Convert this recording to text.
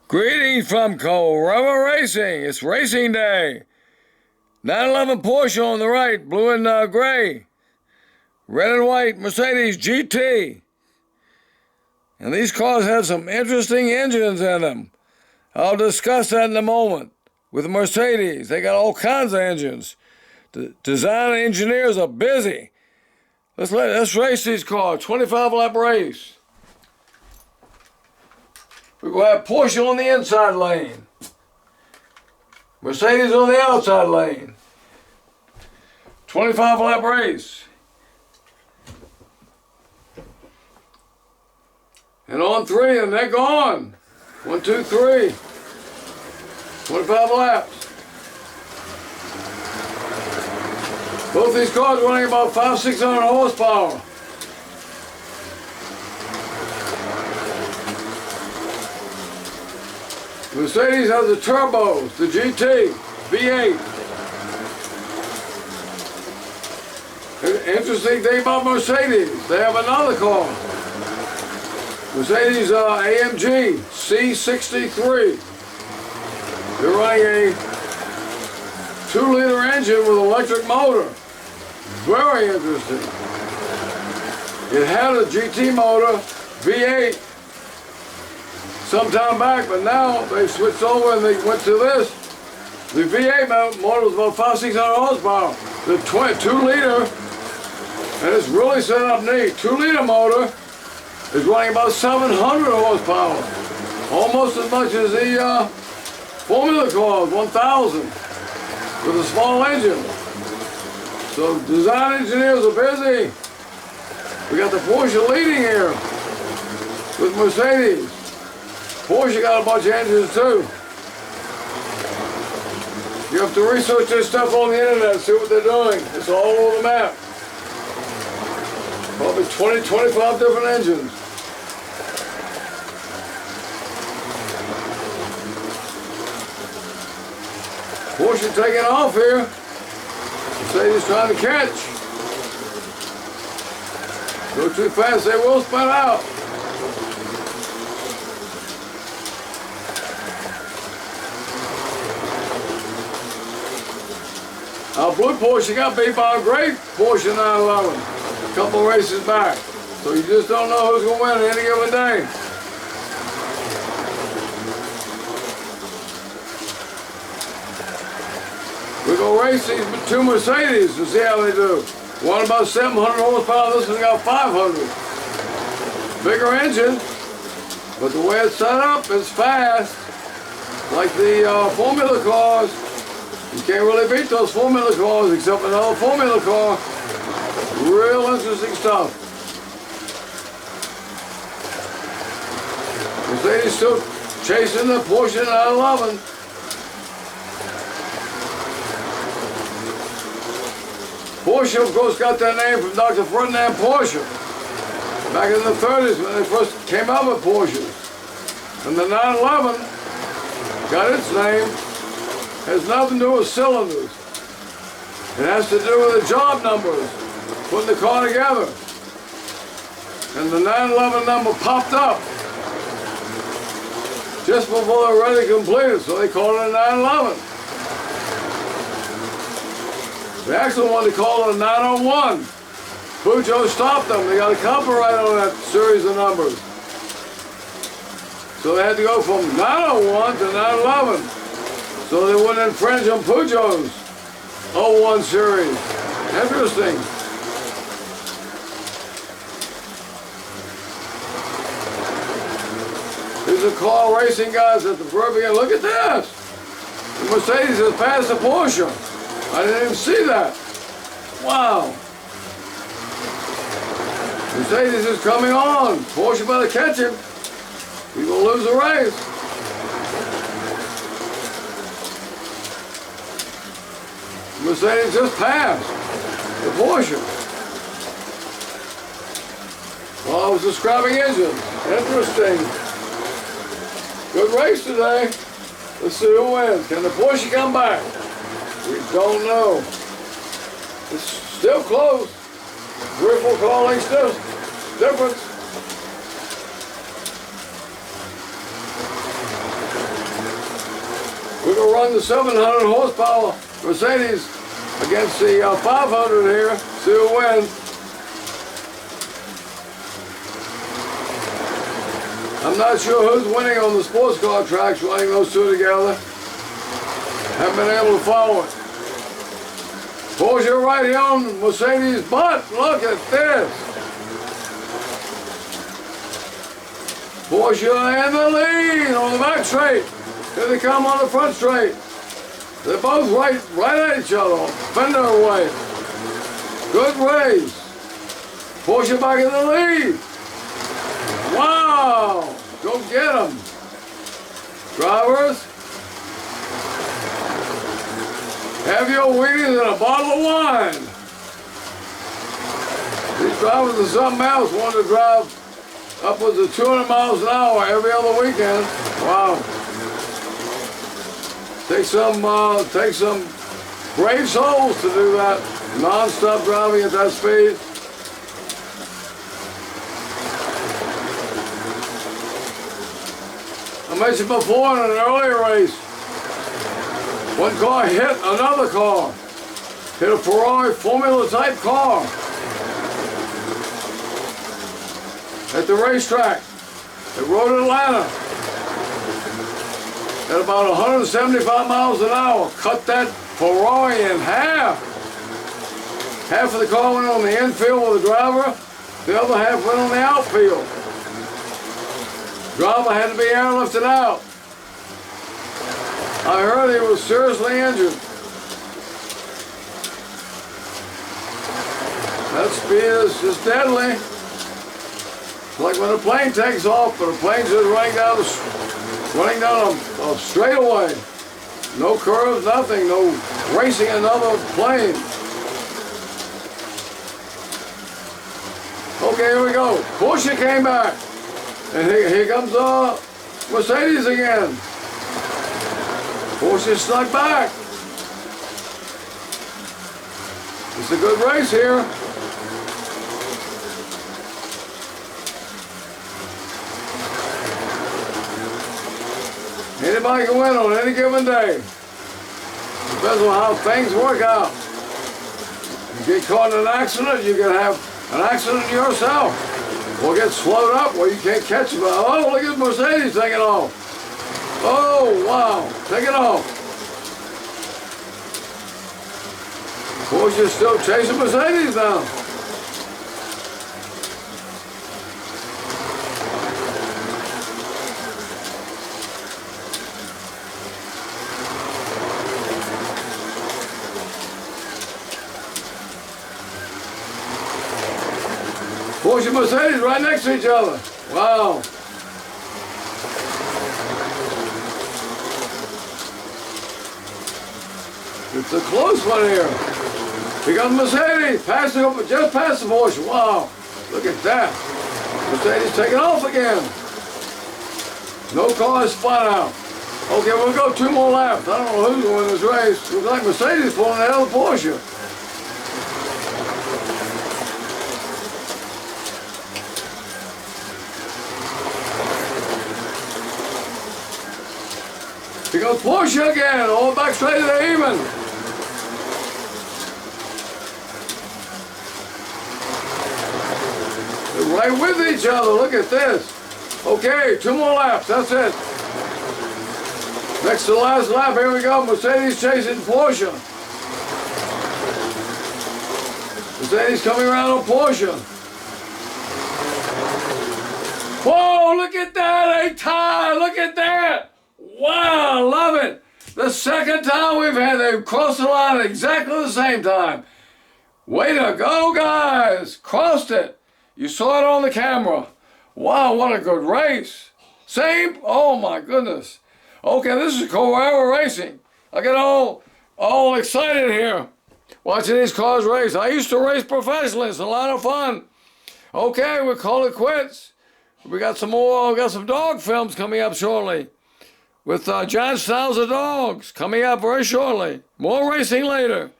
Greetings from Carrera Racing. It's racing day. 911 Porsche on the right, blue and gray. Red and white Mercedes GT. And these cars have some interesting engines in them. I'll discuss that in a moment. With Mercedes, they got all kinds of engines. The design engineers are busy. Let's race these cars. 25-lap race. We're going to have Porsche on the inside lane. Mercedes on the outside lane. 25-lap race. And on three, and they're gone. 1, 2, 3. 25 laps. Both these cars running about 500-600 horsepower. Mercedes has the turbos, the GT, V8. Interesting thing about Mercedes, they have another car. Mercedes AMG C63. They're running a 2-liter engine with electric motor. Very interesting. It had a GT motor, V8, some time back, but now they switched over and they went to this. The V8 motor was about 500-600 horsepower. The 2-liter, and it's really set up neat. 2-liter motor is running about 700 horsepower, almost as much as the Formula cars, 1,000, with a small engine. So design engineers are busy. We got the Porsche leading here with Mercedes. Porsche got a bunch of engines too. You have to research this stuff on the internet, see what they're doing. It's all over the map. Probably 20, 25 different engines. Porsche taking off here. Mercedes trying to catch. Go too fast, they will spin out. Our blue Porsche got beat by a great Porsche 911 a couple of races back. So you just don't know who's going to win any given day. We're going to race these two Mercedes to see how they do. One about 700 horsepower, this one got 500. Bigger engine, but the way it's set up, it's fast. Like the Formula cars. You can't really beat those Formula cars except another Formula car. Real interesting stuff. Mercedes still chasing the Porsche 911. Porsche, of course, got that name from Dr. Ferdinand Porsche back in the 30s when they first came out with Porsches. And the 911 got its name. Has nothing to do with cylinders. It has to do with the job numbers, putting the car together. And the 911 number popped up just before they were ready to complete it, so they called it a 911. They actually wanted to call it a 901. Peugeot stopped them. They got a copyright on that series of numbers. So they had to go from 901 to 911. So they wouldn't infringe on Peugeot's 01 series. Interesting. These are car racing guys at the perfect end. Look at this. The Mercedes has passed the Porsche. I didn't even see that. Wow. Mercedes is coming on. Porsche better catch him. He's going to lose the race. Mercedes just passed the Porsche. Well, I was describing engines. Interesting. Good race today. Let's see who wins. Can the Porsche come back? We don't know. It's still close. 3 or 4 car lengths difference. We'll run the 700 horsepower Mercedes against the 500 here. See who wins. I'm not sure who's winning on the sports car tracks running those two together. Haven't been able to follow it. Porsche right here on Mercedes' butt. Look at this. Porsche in the lead on the back straight. Here they come on the front straight. They're both right at each other. Fender away. Good race. Porsche back in the lead. Wow. Go get them. Drivers, have your Wheaties and a bottle of wine. These drivers are something else. Want to drive upwards of 200 miles an hour every other weekend. Wow. Take some brave souls to do that. Non-stop driving at that speed. I mentioned before in an earlier race, one car hit another car. Hit a Ferrari Formula type car at the racetrack at Road Atlanta at about 175 miles an hour. Cut that Ferrari in half. Half of the car went on the infield with the driver, the other half went on the outfield. Driver had to be airlifted out. I heard he was seriously injured. That speed is just deadly. It's like when a plane takes off, but a plane's just running down a straightaway. No curves, nothing, no racing another plane. Okay, here we go. Porsche came back. And here comes Mercedes again. Porsche snuck back. It's a good race here. Anybody can win on any given day. Depends on how things work out. You get caught in an accident, you can have an accident yourself. Or get slowed up where you can't catch them. Oh, look at Mercedes taking off. Oh, wow, taking off. Porsche's still chasing Mercedes now. Porsche and Mercedes right next to each other. Wow. It's a close one here. Here comes Mercedes, passing up, just past the Porsche. Wow. Look at that. Mercedes taking off again. No car spun out. Okay, we'll go 2 more laps. I don't know who's going to win this race. Looks like Mercedes pulling ahead of the Porsche. Here goes Porsche again, all back straight to the even. They're right with each other, look at this. Okay, 2 more laps, that's it. Next to the last lap, here we go, Mercedes chasing Porsche. Mercedes coming around on Porsche. Whoa, look at that, a tie, look at that. Wow, love it. The second time we've had, they've crossed the line at exactly the same time. Way to go, guys. Crossed it. You saw it on the camera. Wow, what a good race. Same? Oh, my goodness. Okay, this is Carrera racing. I get all excited here watching these cars race. I used to race professionally. It's a lot of fun. Okay, we'll call it quits. We got some more, we got some dog films coming up shortly. With John Styles of Dogs coming up very shortly. More racing later.